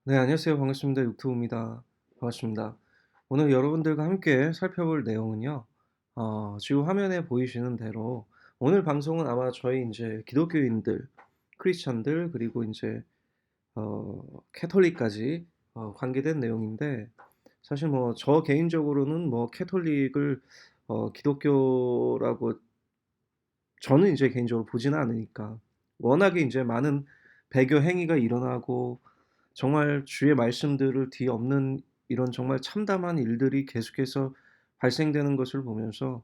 네, 안녕하세요. 반갑습니다. 육투입니다. 반갑습니다. 오늘 여러분들과 함께 살펴볼 내용은요. 지금 화면에 보이시는 대로 오늘 방송은 아마 저희 이제 기독교인들, 크리스천들 그리고 이제 캐톨릭까지 관계된 내용인데, 사실 뭐 저 개인적으로는 뭐 캐톨릭을 기독교라고 저는 이제 개인적으로 보지는 않으니까, 워낙에 이제 많은 배교 행위가 일어나고 정말 주의 말씀들을 뒤엎는 이런 정말 참담한 일들이 계속해서 발생되는 것을 보면서,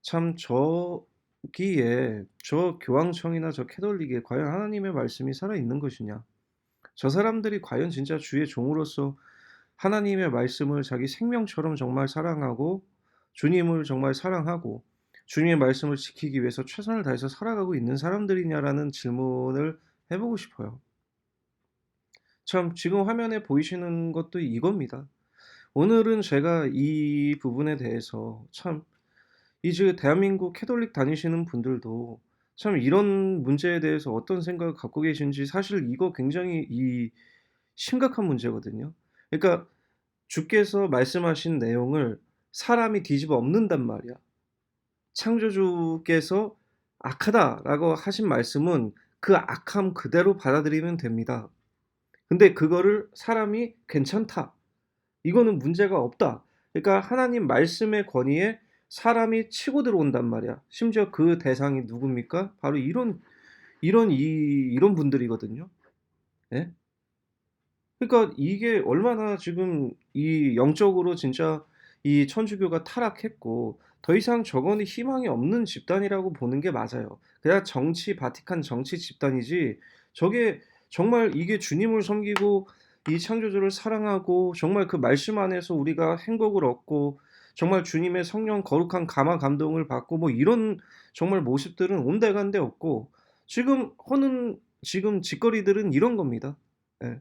참 저기에 저 교황청이나 저 캐톨릭에 과연 하나님의 말씀이 살아있는 것이냐? 저 사람들이 과연 진짜 주의 종으로서 하나님의 말씀을 자기 생명처럼 정말 사랑하고, 주님을 정말 사랑하고 주님의 말씀을 지키기 위해서 최선을 다해서 살아가고 있는 사람들이냐라는 질문을 해 보고 싶어요. 참 지금 화면에 보이시는 것도 이겁니다. 오늘은 제가 이 부분에 대해서 참, 이제 대한민국 캐톨릭 다니시는 분들도 참 이런 문제에 대해서 어떤 생각을 갖고 계신지, 사실 이거 굉장히 심각한 문제거든요. 그러니까 주께서 말씀하신 내용을 사람이 뒤집어 엎는단 말이야. 창조주께서 "악하다."라고 하신 말씀은 그 악함 그대로 받아들이면 됩니다. 근데 그거를 사람이 "괜찮다. 이거는 문제가 없다." 그러니까 하나님 말씀의 권위에 사람이 치고 들어온단 말이야. 심지어 그 대상이 누굽니까? 바로 이런 분들이거든요. 예? 그러니까 이게 얼마나 지금 이 영적으로 진짜 이 천주교가 타락했고, 더 이상 저거는 희망이 없는 집단이라고 보는 게 맞아요. 그냥 정치 바티칸 정치 집단이지, 저게 정말 이게 주님을 섬기고 이 창조주를 사랑하고 정말 그 말씀 안에서 우리가 행복을 얻고 정말 주님의 성령 거룩한 감화 감동을 받고 뭐 이런 정말 모습들은 온데간데 없고, 지금 하는 지금 짓거리들은 이런 겁니다. 예.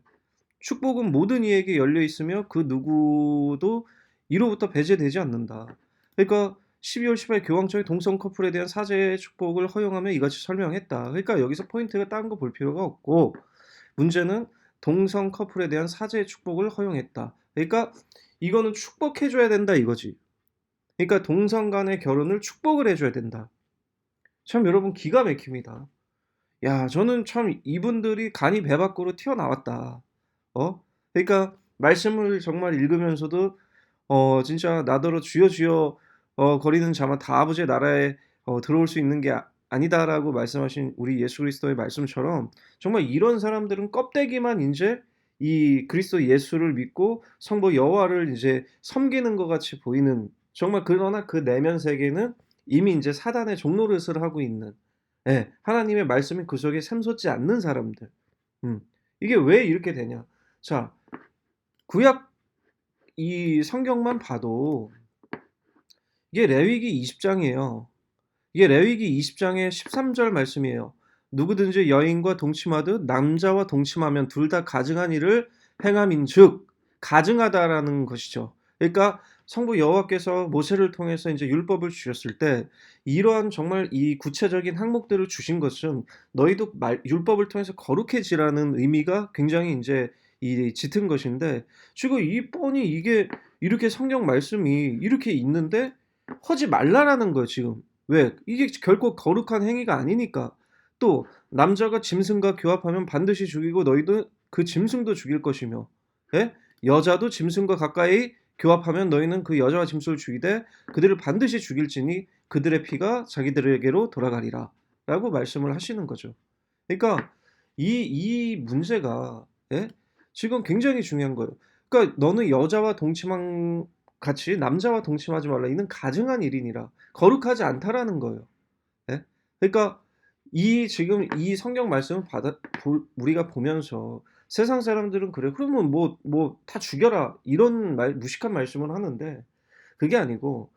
축복은 모든 이에게 열려 있으며 그 누구도 이로부터 배제되지 않는다. 그러니까 12월 18일 교황청이 동성 커플에 대한 사죄의 축복을 허용하며 이같이 설명했다. 그러니까 여기서 포인트가 딴 거 볼 필요가 없고, 문제는 동성 커플에 대한 사죄의 축복을 허용했다. 그러니까 이거는 축복해 줘야 된다 이거지. 그러니까 동성 간의 결혼을 축복을 해 줘야 된다. 참 여러분 기가 막힙니다. 야, 저는 참 이분들이 간이 배 밖으로 튀어나왔다. 그러니까 말씀을 정말 읽으면서도 진짜 "나더러 주여 주여 거리는 자만 다 아버지의 나라에 들어올 수 있는 게 아니다."라고 말씀하신 우리 예수 그리스도의 말씀처럼, 정말 이런 사람들은 껍데기만 인제 이 그리스도 예수를 믿고 성부 여호와를 이제 섬기는 것 같이 보이는, 정말 그러나 그 내면 세계는 이미 인제 사단의 종노릇을 하고 있는, 예, 하나님의 말씀이 그 속에 샘솟지 않는 사람들. 음. 이게 왜 이렇게 되냐. 자, 구약 이 성경만 봐도 이게 레위기 20 장이에요. 이게 레위기 20 장의 13절 말씀이에요. "누구든지 여인과 동침하듯 남자와 동침하면 둘 다 가증한 일을 행함인즉." 가증하다라는 것이죠. 그러니까 성부 여호와께서 모세를 통해서 인제 율법을 주셨을 때 이러한 정말 이 구체적인 항목들을 주신 것은 너희도 말 율법을 통해서 거룩해지라는 의미가 굉장히 인제 짙은 것인데, 지금 이 뻔히 이게 이렇게 성경 말씀이 이렇게 있는데 하지 말라라는 거예요 지금. 왜? 이게 결코 거룩한 행위가 아니니까. 또 남자가 짐승과 교합하면 반드시 죽이고 너희도 그 짐승도 죽일 것이며, 예? 여자도 짐승과 가까이 교합하면 너희는 그 여자와 짐승을 죽이되 그들을 반드시 죽일지니 그들의 피가 자기들에게로 돌아가리라. 라고 말씀을 하시는 거죠. 그러니까 이 문제가, 예? 지금 굉장히 중요한 거예요. 그러니까 "너는 여자와 동침한 같이 남자와 동침하지 말라. 이는 가증한 일이니라." 거룩하지 않다라는 거예요. 예? 그러니까 지금 이 성경 말씀을 받아 볼 우리가 보면서 세상 사람들은 "그래 그러면 뭐 다 죽여라." 이런 무식한 말씀을 하는데, 그게 아니고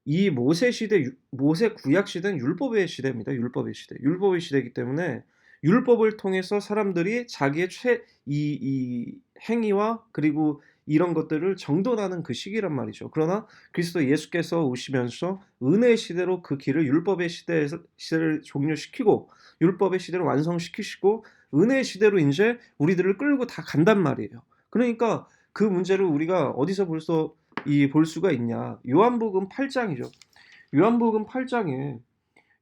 이 모세 구약 시대는 율법의 시대입니다. 율법의 시대. 율법의 시대이기 때문에 율법을 통해서 사람들이 자기의 행위와 그리고 이런 것들을 정돈하는 그 시기란 말이죠. 그러나 그리스도 예수께서 오시면서 은혜의 시대로 그 길을, 율법의 시대를 종료시키고 율법의 시대를 완성시키시고 은혜의 시대로 인제 우리들을 끌고 다 간단 말이에요. 그러니까 그 문제를 우리가 어디서 벌써 볼 수가 있냐. 요한복음 8장이죠. 요한복음 8장에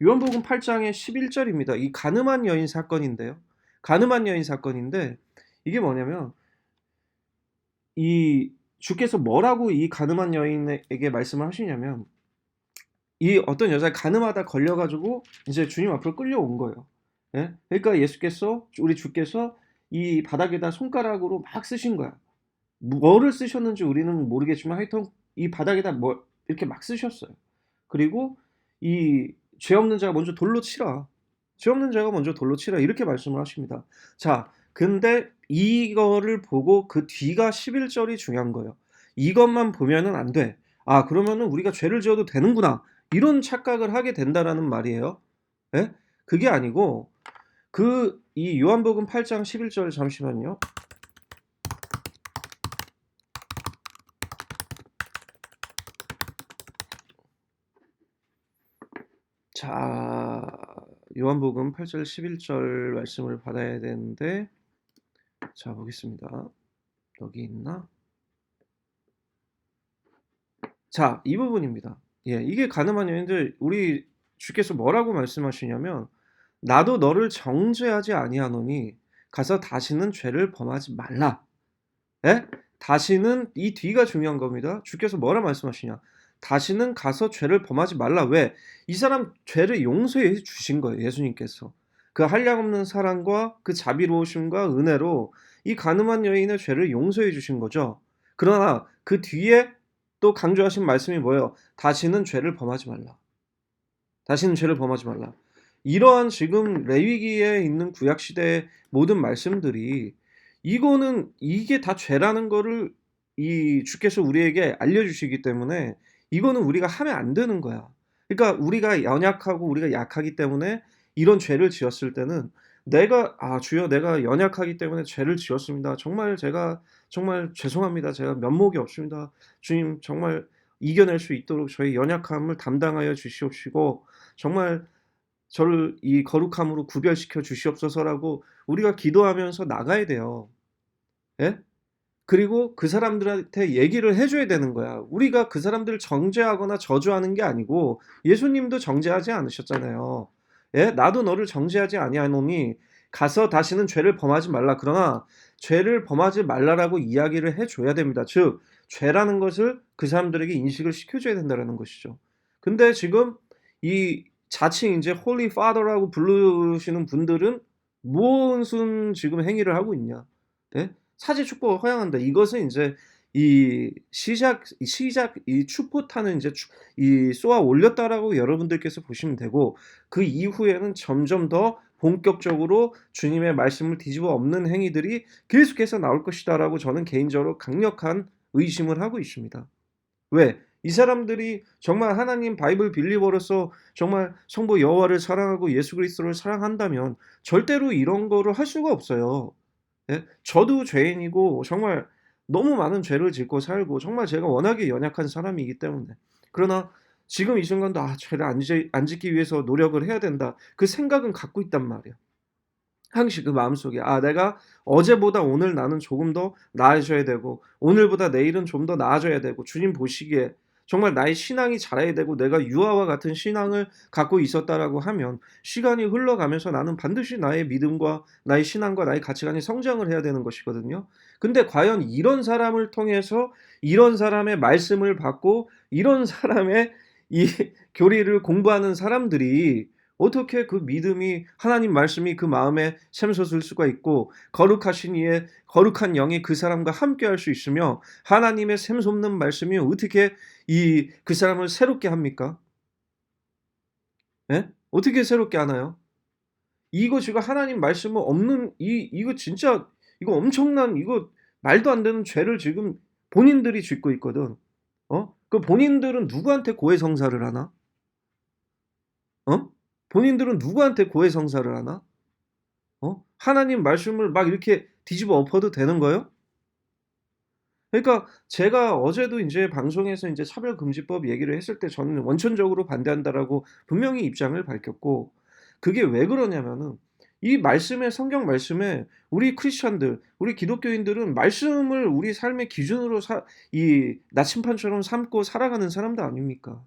요한복음 8장의 11절입니다. 이 가늠한 여인 사건인데요. 가늠한 여인 사건인데 이게 뭐냐면 이 주께서 뭐라고 이 가늠한 여인에게 말씀을 하시냐면 이 어떤 여자가 가늠하다 걸려 가지고 이제 주님 앞으로 끌려온 거예요. 예? 그러니까 예수께서 우리 주께서 이 바닥에다 손가락으로 막 쓰신 거야. 뭐를 쓰셨는지 우리는 모르겠지만 하여튼 이 바닥에다 뭐 이렇게 막 쓰셨어요. 그리고 이 "죄 없는 자가 먼저 돌로 치라. 죄 없는 자가 먼저 돌로 치라." 이렇게 말씀을 하십니다. 자, 근데 이거를 보고 그 뒤가 11 절이 중요한 거예요. 이것만 보면은 안 돼. '아 그러면은 우리가 죄를 지어도 되는구나.' 이런 착각을 하게 된다라는 말이에요. 예? 그게 아니고 이 요한복음 8장 11절 잠시만요. 자, 요한복음 8절 11절 말씀을 받아야 되는데 자 보겠습니다. 여기 있나? 자, 이 부분입니다. 예, 이게 가늠한 여인들 우리 주께서 뭐라고 말씀하시냐면 "나도 너를 정죄하지 아니하노니 가서 다시는 죄를 범하지 말라." 예? 다시는 이 뒤가 중요한 겁니다. 주께서 뭐라 말씀하시냐. 다시는 가서 죄를 범하지 말라. 왜? 이 사람 죄를 용서해 주신 거예요, 예수님께서. 그 한량없는 사랑과 그 자비로우심과 은혜로 이 가늠한 여인의 죄를 용서해 주신 거죠. 그러나 그 뒤에 또 강조하신 말씀이 뭐예요? 다시는 죄를 범하지 말라. 다시는 죄를 범하지 말라. 이러한 지금 레위기에 있는 구약 시대의 모든 말씀들이 이거는 이게 다 죄라는 거를 이 주께서 우리에게 알려주시기 때문에 이거는 우리가 하면 안 되는 거야. 그러니까 우리가 연약하고 우리가 약하기 때문에 이런 죄를 지었을 때는 내가 주여 내가 연약하기 때문에 죄를 지었습니다. 정말 제가 정말 죄송합니다. 제가 면목이 없습니다. 주님 정말 이겨낼 수 있도록 저의 연약함을 담당하여 주시옵시고 정말 저를 이 거룩함으로 구별시켜 주시옵소서라고 우리가 기도하면서 나가야 돼요. 예? 그리고 그 사람들한테 얘기를 해 줘야 되는 거야. 우리가 그 사람들을 정죄하거나 저주하는 게 아니고 예수님도 정죄하지 않으셨잖아요. 예? "나도 너를 정죄하지 아니하노니 가서 다시는 죄를 범하지 말라." 그러나 죄를 범하지 말라라고 이야기를 해 줘야 됩니다. 즉 죄라는 것을 그 사람들에게 인식을 시켜 줘야 된다라는 것이죠. 근데 지금 이 자칭 인제 홀리 파더라고 부르시는 분들은 무슨 지금 행위를 하고 있냐. 예? 사제 축복을 허용한다. 이것은 인제 이 시작 이 추포탄을 인제 쏘아 올렸다라고 여러분들께서 보시면 되고 그 이후에는 점점 더 본격적으로 주님의 말씀을 뒤집어 엎는 행위들이 계속해서 나올 것이다라고 저는 개인적으로 강력한 의심을 하고 있습니다. 왜? 이 사람들이 정말 하나님 바이블 빌리버로서 정말 성부 여호와를 사랑하고 예수 그리스도를 사랑한다면 절대로 이런 거를 할 수가 없어요. 예? 저도 죄인이고 정말 너무 많은 죄를 짓고 살고 정말 제가 워낙에 연약한 사람이기 때문에 그러나 지금 이 순간도 '죄를 안 짓기 위해서 노력을 해야 된다.' 그 생각은 갖고 있단 말이에요. 항시 그 마음속에 '아 내가 어제보다 오늘 나는 조금 더 나아져야 되고 오늘보다 내일은 좀 더 나아져야 되고 주님 보시기에 정말 나의 신앙이 자라야 되고 내가 유아와 같은 신앙을 갖고 있었다.'라고 하면 시간이 흘러가면서 나는 반드시 나의 믿음과 나의 신앙과 나의 가치관이 성장을 해야 되는 것이거든요. 근데 과연 이런 사람을 통해서 이런 사람의 말씀을 받고 이런 사람의 이 교리를 공부하는 사람들이 어떻게 그 믿음이 하나님 말씀이 그 마음에 샘솟을 수가 있고 거룩하신 이의 거룩한 영이 그 사람과 함께할 수 있으며 하나님의 샘솟는 말씀이 어떻게 그 사람을 새롭게 합니까? 예? 어떻게 새롭게 하나요? 이거 지금 하나님 말씀은 없는 이거 진짜 이거 엄청난 이거 말도 안 되는 죄를 지금 본인들이 짓고 있거든. 그 본인들은 누구한테 고해성사를 하나? 어? 본인들은 누구한테 고해성사를 하나? 하나님 말씀을 막 이렇게 뒤집어 엎어도 되는 거예요? 그러니까 제가 어제도 인제 방송에서 인제 차별금지법 얘기를 했을 때 저는 원천적으로 반대한다라고 분명히 입장을 밝혔고 그게 왜 그러냐면은 이 말씀에 성경 말씀에 우리 크리스천들, 우리 기독교인들은 말씀을 우리 삶의 기준으로 이 나침판처럼 삼고 살아가는 사람들 아닙니까?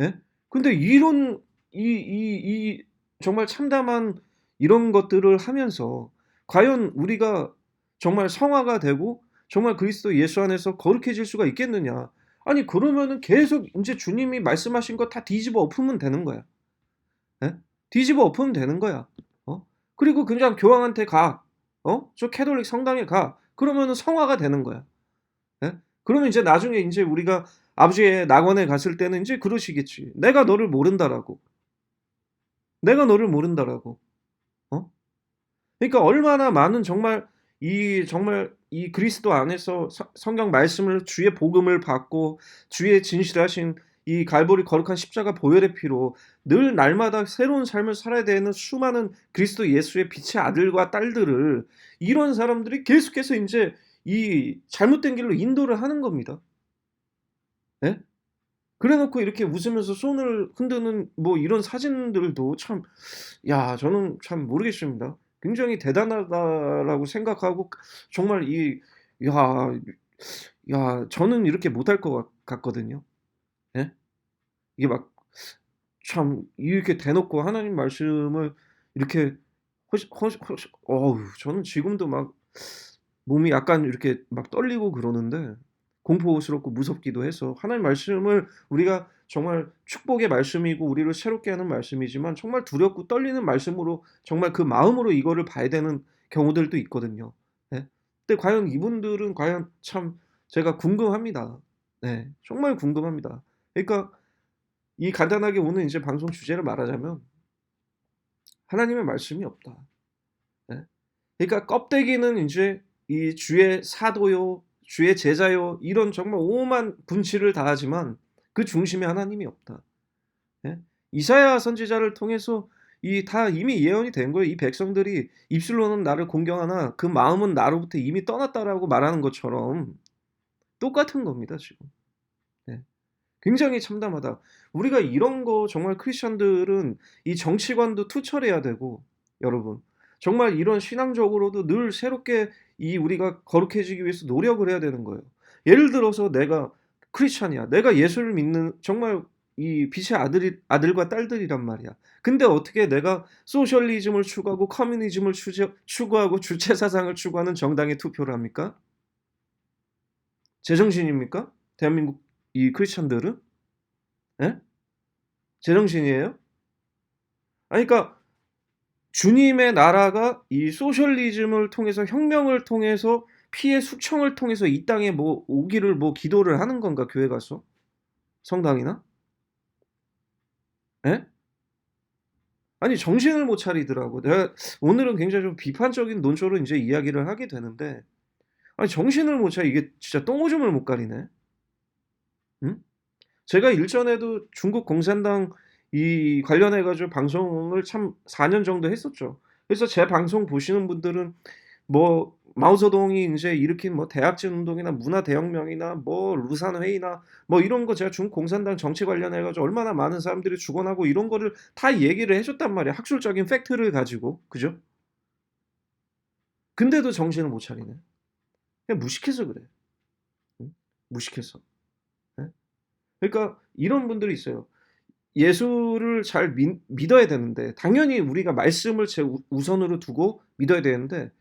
예? 근데 이런 이 정말 참담한 이런 것들을 하면서 과연 우리가 정말 성화가 되고 정말 그리스도 예수 안에서 거룩해질 수가 있겠느냐? 아니 그러면은 계속 인제 주님이 말씀하신 거 다 뒤집어 엎으면 되는 거야. 예? 뒤집어 엎으면 되는 거야. 어? 그리고 그냥 교황한테 가. 저 캐톨릭 성당에 가. 그러면은 성화가 되는 거야. 예? 그러면 이제 나중에 인제 우리가 아버지의 낙원에 갔을 때는 인제 그러시겠지. "내가 너를 모른다."라고. "내가 너를 모른다."라고. 어? 그러니까 얼마나 많은 정말 이 그리스도 안에서 성경 말씀을 주의 복음을 받고 주의 진실하신 이 갈보리 거룩한 십자가 보혈의 피로 늘 날마다 새로운 삶을 살아야 되는 수많은 그리스도 예수의 빛의 아들과 딸들을 이런 사람들이 계속해서 인제 이 잘못된 길로 인도를 하는 겁니다. 예? 그래 놓고 이렇게 웃으면서 손을 흔드는 뭐 이런 사진들도 참 저는 참 모르겠습니다. 굉장히 대단하다라고 생각하고 정말 야 저는 이렇게 못할 것 같거든요. 예? 이게 막 참 이렇게 대놓고 하나님 말씀을 이렇게 허시 저는 지금도 막 몸이 약간 이렇게 막 떨리고 그러는데 공포스럽고 무섭기도 해서 하나님 말씀을 우리가 정말 축복의 말씀이고 우리를 새롭게 하는 말씀이지만 정말 두렵고 떨리는 말씀으로 정말 그 마음으로 이거를 봐야 되는 경우들도 있거든요. 네. 근데 과연 이분들은 과연 참 제가 궁금합니다. 네. 정말 궁금합니다. 그러니까 이 간단하게 오늘 이제 방송 주제를 말하자면 하나님의 말씀이 없다. 네. 그러니까 껍데기는 인제 이 주의 사도요, 주의 제자요 이런 정말 오만 분치를 다하지만 그 중심에 하나님이 없다. 예? 이사야 선지자를 통해서 이미 예언이 된 거예요. 이 백성들이 입술로는 나를 공경하나 그 마음은 나로부터 이미 떠났다라고 말하는 것처럼 똑같은 겁니다, 지금. 네. 굉장히 참담하다. 우리가 이런 거 정말 크리스천들은 이 정치관도 투철해야 되고 여러분 정말 이런 신앙적으로도 늘 새롭게 우리가 거룩해지기 위해서 노력을 해야 되는 거예요. 예를 들어서 내가 크리스찬이야. 내가 예수를 믿는 정말 이 빛의 아들과 딸들이란 말이야. 근데 어떻게 내가 소셜리즘을 추구하고 커뮤니즘을 추구하고 주체 사상을 추구하는 정당에 투표를 합니까? 제정신입니까? 대한민국 이 크리스천들은? 예? 제정신이에요? 아니 그러니까 주님의 나라가 이 소셜리즘을 통해서 혁명을 통해서 피해 숙청을 통해서 이 땅에 뭐 오기를 뭐 기도를 하는 건가 교회 가서? 성당이나? 예? 아니 정신을 못 차리더라고. 내가 오늘은 굉장히 좀 비판적인 논조로 인제 이야기를 하게 되는데 아니 정신을 못 이게 진짜 똥오줌을 못 가리네. 응? 제가 일전에도 중국 공산당 관련해 가지고 방송을 참 4년 정도 했었죠. 그래서 제 방송 보시는 분들은 뭐 마오쩌둥이 인제 일으킨 뭐 대약진 운동이나 문화 대혁명이나 뭐 루산 회의나 뭐 이런 거 제가 중국 공산당 정치 관련해 가지고 얼마나 많은 사람들이 죽어나고 이런 거를 다 얘기를 해 줬단 말이에요, 학술적인 팩트를 가지고. 그죠? 근데도 정신을 못 차리네. 그냥 무식해서 그래. 응? 무식해서. 예? 그러니까 이런 분들이 있어요. 예수를 잘 믿어야 되는데 당연히 우리가 말씀을 우선으로 두고 믿어야 되는데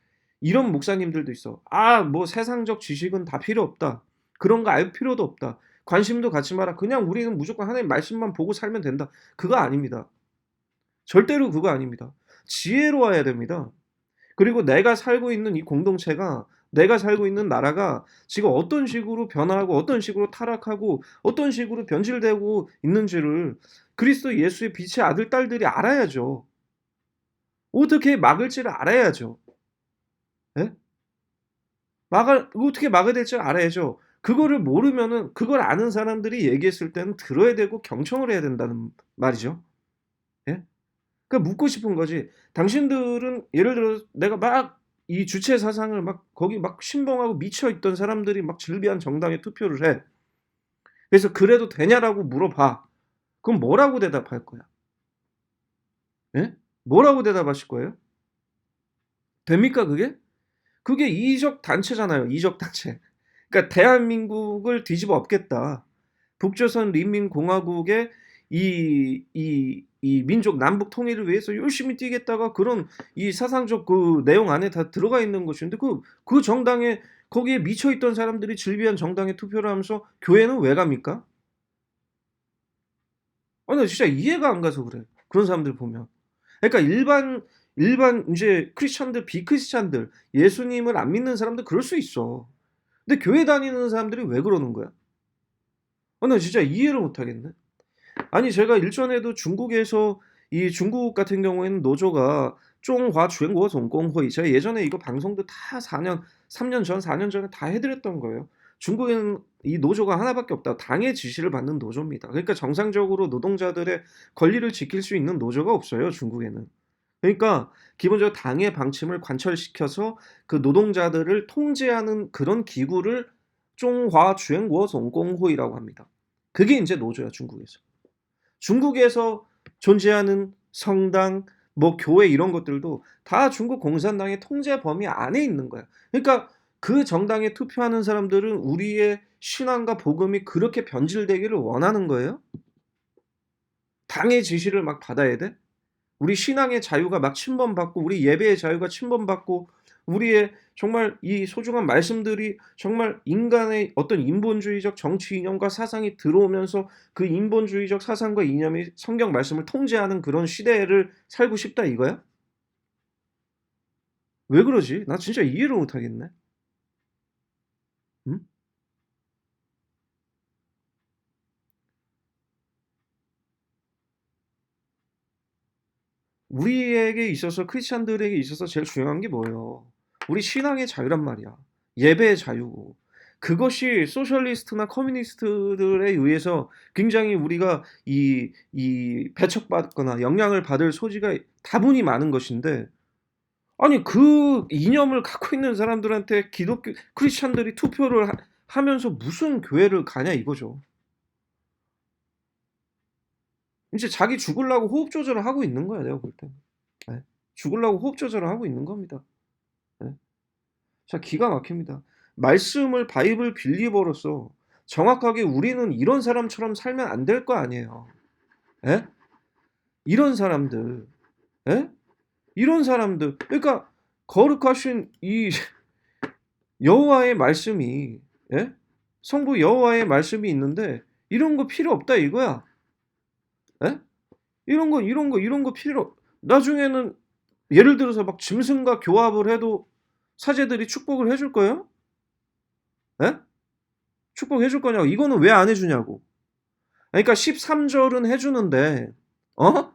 이런 목사님들도 있어. "아 뭐 세상적 지식은 다 필요 없다. 그런 거 알 필요도 없다. 관심도 갖지 마라. 그냥 우리는 무조건 하나님 말씀만 보고 살면 된다." 그거 아닙니다. 절대로 그거 아닙니다. 지혜로워야 됩니다. 그리고 내가 살고 있는 이 공동체가 내가 살고 있는 나라가 지금 어떤 식으로 변화하고 어떤 식으로 타락하고 어떤 식으로 변질되고 있는지를 그리스도 예수의 빛의 아들 딸들이 알아야죠. 어떻게 막을지를 알아야죠. 예? 막을 어떻게 막아야 될지 알아야죠. 그거를 모르면은 그걸 아는 사람들이 얘기했을 때는 들어야 되고 경청을 해야 된다는 말이죠. 예? 그러니까 묻고 싶은 거지. 당신들은 예를 들어서 내가 막 이 주체 사상을 막 거기 막 신봉하고 미쳐 있던 사람들이 막 즐비한 정당에 투표를 해. 그래서 "그래도 되냐?"라고 물어봐. 그럼 뭐라고 대답할 거야? 예? 뭐라고 대답하실 거예요? 됩니까 그게? 그게 이적 단체잖아요. 이적 단체. 그러니까 대한민국을 뒤집어 엎겠다. 북조선 인민공화국의 이 민족 남북 통일을 위해서 열심히 뛰겠다가 그런 이 사상적 그 내용 안에 다 들어가 있는 것인데 그 정당에 거기에 미쳐 있던 사람들이 질비한 정당에 투표를 하면서 교회는 왜 갑니까? 아니 나 진짜 이해가 안 가서 그래. 그런 사람들 보면. 그러니까 일반 이제 크리스찬들 비크리스찬들 예수님을 안 믿는 사람들 그럴 수 있어. 근데 교회 다니는 사람들이 왜 그러는 거야? 나 진짜 이해를 못 하겠네. 아니 제가 일전에도 중국에서 이 중국 같은 경우에는 노조가 중화全国 总工会 제가 예전에 이거 방송도 다 4년 3년 전 4년 전에 다 해드렸던 거예요. 중국에는 이 노조가 하나밖에 없다. 당의 지시를 받는 노조입니다. 그러니까 정상적으로 노동자들의 권리를 지킬 수 있는 노조가 없어요. 중국에는. 그러니까 기본적으로 당의 방침을 관철시켜서 그 노동자들을 통제하는 그런 기구를 중화全国 总工会라고 합니다. 그게 이제 노조야 중국에서. 중국에서 존재하는 성당, 뭐 교회 이런 것들도 다 중국 공산당의 통제 범위 안에 있는 거야. 그러니까 그 정당에 투표하는 사람들은 우리의 신앙과 복음이 그렇게 변질되기를 원하는 거예요? 당의 지시를 막 받아야 돼? 우리 신앙의 자유가 막 침범받고 우리 예배의 자유가 침범받고 우리의 정말 이 소중한 말씀들이 정말 인간의 어떤 인본주의적 정치 이념과 사상이 들어오면서 그 인본주의적 사상과 이념이 성경 말씀을 통제하는 그런 시대를 살고 싶다 이거야? 왜 그러지? 나 진짜 이해를 못 하겠네. 응? 우리에게 있어서 크리스찬들에게 있어서 제일 중요한 게 뭐예요? 우리 신앙의 자유란 말이야. 예배의 자유고. 그것이 소셜리스트나 커뮤니스트들에 의해서 굉장히 우리가 배척받거나 영향을 받을 소지가 다분히 많은 것인데, 아니, 그 이념을 갖고 있는 사람들한테 기독교, 크리스찬들이 투표를 하면서 무슨 교회를 가냐 이거죠. 이제 자기 죽으려고 호흡 조절을 하고 있는 거야, 내가 볼 때. 네. 죽으려고 호흡 조절을 하고 있는 겁니다. 네. 자, 기가 막힙니다. 말씀을 바이블 빌리버로서 정확하게 우리는 이런 사람처럼 살면 안 될 거 아니에요. 예? 이런 사람들, 예? 이런 사람들, 그러니까 거룩하신 이 여호와의 말씀이, 예? 성부 여호와의 말씀이 있는데 이런 거 필요 없다 이거야. 예? 이런 거 필요. 나중에는 예를 들어서 막 짐승과 교합을 해도 사제들이 축복을 해줄 거예요? 예? 축복해 줄 거냐고. 이거는 왜 안 해주냐고. 그러니까 13절은 해주는데, 어?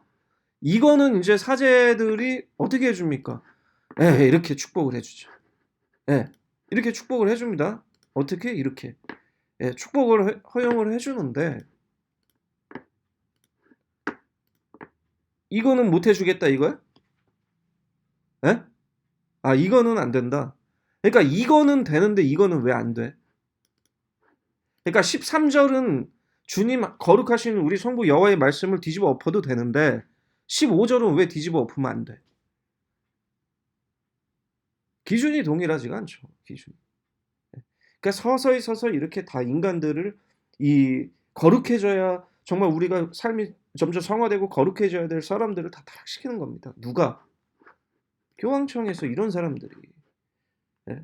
이거는 이제 사제들이 어떻게 해줍니까? 예, 이렇게 축복을 해주죠. 예, 이렇게 축복을 해줍니다. 어떻게? 이렇게. 예, 축복을 허용을 해주는데, 이거는 못 해주겠다 이거야? 예? 아, 이거는 안 된다. 그러니까 이거는 되는데 이거는 왜 안 돼? 그러니까 13절은 주님 거룩하신 우리 성부 여호와의 말씀을 뒤집어 엎어도 되는데 15절은 왜 뒤집어 엎으면 안 돼? 기준이 동일하지가 않죠. 기준이. 그러니까 서서히 이렇게 다 인간들을 이 거룩해져야 정말 우리가 삶이 점점 성화되고 거룩해져야 될 사람들을 다 타락시키는 겁니다. 누가? 교황청에서 이런 사람들이. 예?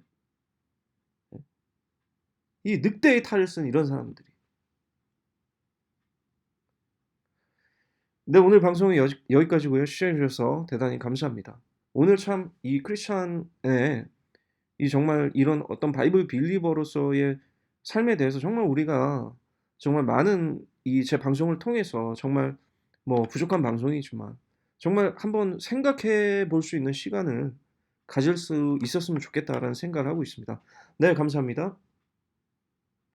이 늑대의 탈을 쓴 이런 사람들이. 네, 오늘 방송은 여기까지고요. 시청해 주셔서 대단히 감사합니다. 오늘 참 이 크리스찬의 이 정말 이런 어떤 바이블 빌리버로서의 삶에 대해서 정말 우리가 정말 많은 이 제 방송을 통해서 정말 뭐 부족한 방송이지만 정말 한번 생각해 볼 수 있는 시간을 가질 수 있었으면 좋겠다라는 생각을 하고 있습니다. 네, 감사합니다.